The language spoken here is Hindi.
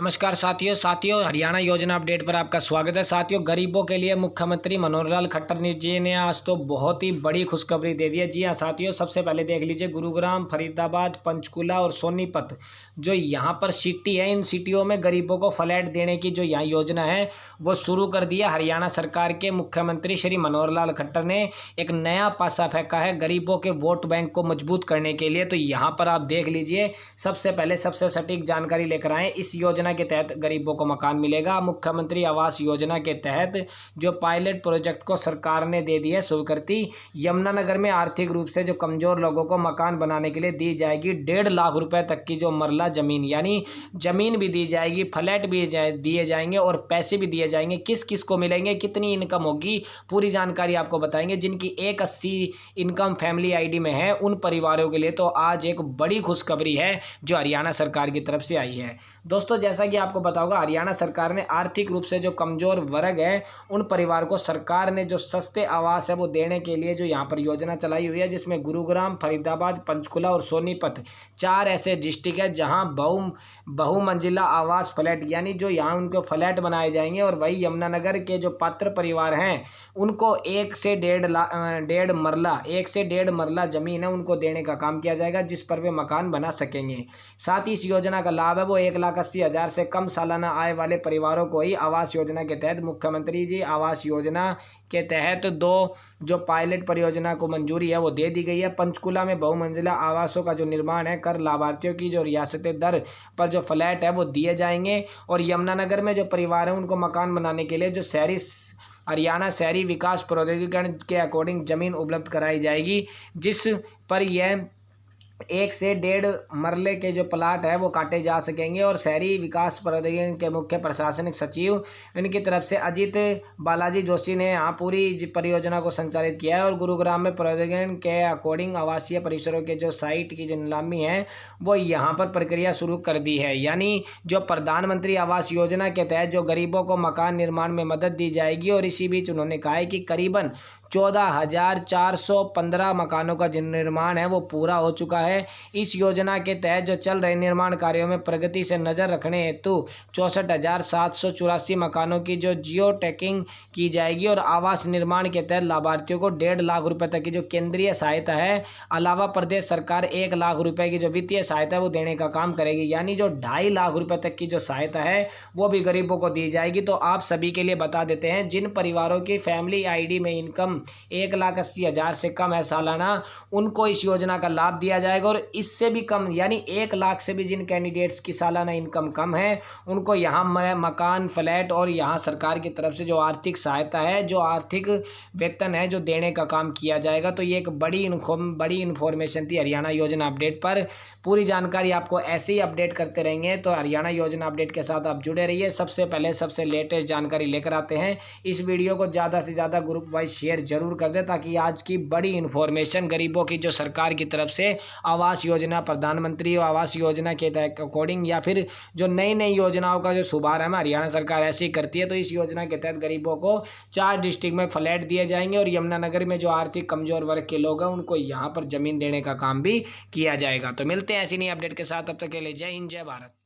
नमस्कार साथियों हरियाणा योजना अपडेट पर आपका स्वागत है। साथियों, गरीबों के लिए मुख्यमंत्री मनोहर लाल खट्टर जी ने आज तो बहुत ही बड़ी खुशखबरी दे दी है। जी हाँ साथियों, सबसे पहले देख लीजिए गुरुग्राम, फरीदाबाद, पंचकुला और सोनीपत जो यहाँ पर सिटी है, इन सिटियों में गरीबों को फ्लैट देने की जो यहाँ योजना है वो शुरू कर दिया हरियाणा सरकार के मुख्यमंत्री श्री मनोहर लाल खट्टर ने। एक नया पासा फेंका है गरीबों के वोट बैंक को मजबूत करने के लिए। तो यहाँ पर आप देख लीजिए, सबसे पहले सबसे सटीक जानकारी लेकर आए। इस योजना के तहत गरीबों को मकान मिलेगा। मुख्यमंत्री आवास योजना के तहत जो पायलट प्रोजेक्ट को सरकार ने दे दी है स्वीकृति, यमुनानगर में आर्थिक रूप से जो कमजोर लोगों को मकान बनाने के लिए दी जाएगी 1.5 लाख रुपए तक की जो मरला जमीन, यानी जमीन भी दी जाएगी, फ्लैट भी दिए जाएंगे और पैसे भी दिए जाएंगे। किस किस को मिलेंगे, कितनी इनकम होगी, पूरी जानकारी आपको बताएंगे। जिनकी 180 इनकम फैमिली आईडी में है उन परिवारों के लिए तो आज एक बड़ी खुशखबरी है जो हरियाणा सरकार की तरफ से आई है। दोस्तों, जैसा कि आपको पता होगा, हरियाणा सरकार ने आर्थिक रूप से जो कमजोर वर्ग है उन परिवार को सरकार ने जो सस्ते आवास है वो देने के लिए जो यहाँ पर योजना चलाई हुई है, जिसमें गुरुग्राम, फरीदाबाद, पंचकुला और सोनीपत 4 ऐसे डिस्ट्रिक्ट है जहाँ बहुमंजिला आवास फ्लैट, यानी जो यहाँ उनको फ्लैट बनाए जाएंगे। और वही यमुनानगर के जो पात्र परिवार हैं उनको 1 से 1.5 मरला जमीन है उनको देने का काम किया जाएगा, जिस पर वे मकान बना सकेंगे। साथ ही इस योजना का लाभ है वो 1,80,000 से कम सालाना आय वाले परिवारों को ही आवास योजना के तहत मुख्यमंत्री जी आवास योजना के तहत 2 जो पायलट परियोजना को मंजूरी है वो दे दी गई है। पंचकुला में बहुमंजिला आवासों का जो निर्माण है कर लाभार्थियों की जो रियासती दर पर जो फ्लैट है वो दिए जाएंगे। और यमुनानगर में जो परिवार है उनको मकान बनाने के लिए जो हरियाणा शहरी विकास प्रौद्योगिकी के अकॉर्डिंग जमीन उपलब्ध कराई जाएगी, जिस पर यह 1 से 1.5 मरले के जो प्लाट है वो काटे जा सकेंगे। और शहरी विकास प्रौद्योगिकी के मुख्य प्रशासनिक सचिव इनकी तरफ से अजीत बालाजी जोशी ने यहाँ पूरी परियोजना को संचालित किया है। और गुरुग्राम में प्रौद्योगिकी के अकॉर्डिंग आवासीय परिसरों के जो साइट की जो नीलामी है वो यहाँ पर प्रक्रिया शुरू कर दी है। यानी जो प्रधानमंत्री आवास योजना के तहत जो गरीबों को मकान निर्माण में मदद दी जाएगी। और इसी बीच उन्होंने कहा है कि करीबन 14,415 मकानों का जो निर्माण है वो पूरा हो चुका है। इस योजना के तहत जो चल रहे निर्माण कार्यों में प्रगति से नज़र रखने हेतु 64,784 मकानों की जो जियो टैगिंग की जाएगी। और आवास निर्माण के तहत लाभार्थियों को 1.5 लाख रुपए तक की जो केंद्रीय सहायता है, अलावा प्रदेश सरकार 1 लाख रुपए की जो वित्तीय सहायता है वो देने का काम करेगी। यानी जो 2.5 लाख रुपए तक की जो सहायता है वो भी गरीबों को दी जाएगी। तो आप सभी के लिए बता देते हैं, जिन परिवारों की फैमिली आईडी में इनकम 1,80,000 से कम है सालाना, उनको इस योजना का लाभ दिया जाएगा। और इससे भी कम यानी 1 लाख से भी जिन कैंडिडेट्स की सालाना इनकम कम है उनको यहाँ मकान, फ्लैट और यहाँ सरकार की तरफ से जो आर्थिक सहायता है, जो आर्थिक वेतन है जो देने का काम किया जाएगा। तो ये एक बड़ी इन्फॉर्मेशन थी हरियाणा योजना अपडेट पर। पूरी जानकारी आपको ऐसे ही अपडेट करते रहेंगे, तो हरियाणा योजना अपडेट के साथ आप जुड़े रहिए। सबसे पहले सबसे लेटेस्ट जानकारी लेकर आते हैं। इस वीडियो को ज़्यादा से ज़्यादा ग्रुप वाइज शेयर जरूर कर दे, ताकि आज की बड़ी इन्फॉर्मेशन गरीबों की जो सरकार की तरफ से आवास योजना, प्रधानमंत्री आवास योजना के अकॉर्डिंग या फिर जो नई नई योजनाओं का जो शुभारंभ हरियाणा सरकार ऐसे ही करती है, तो इस योजना के तहत गरीबों को 4 डिस्ट्रिक्ट में फ्लैट दिए जाएंगे। और यमुनानगर में जो आर्थिक कमजोर वर्ग के लोग हैं उनको यहाँ पर जमीन देने का काम भी किया जाएगा। तो मिलते हैं ऐसी नई अपडेट के साथ, तब तक के लिए जय हिंद, जय भारत।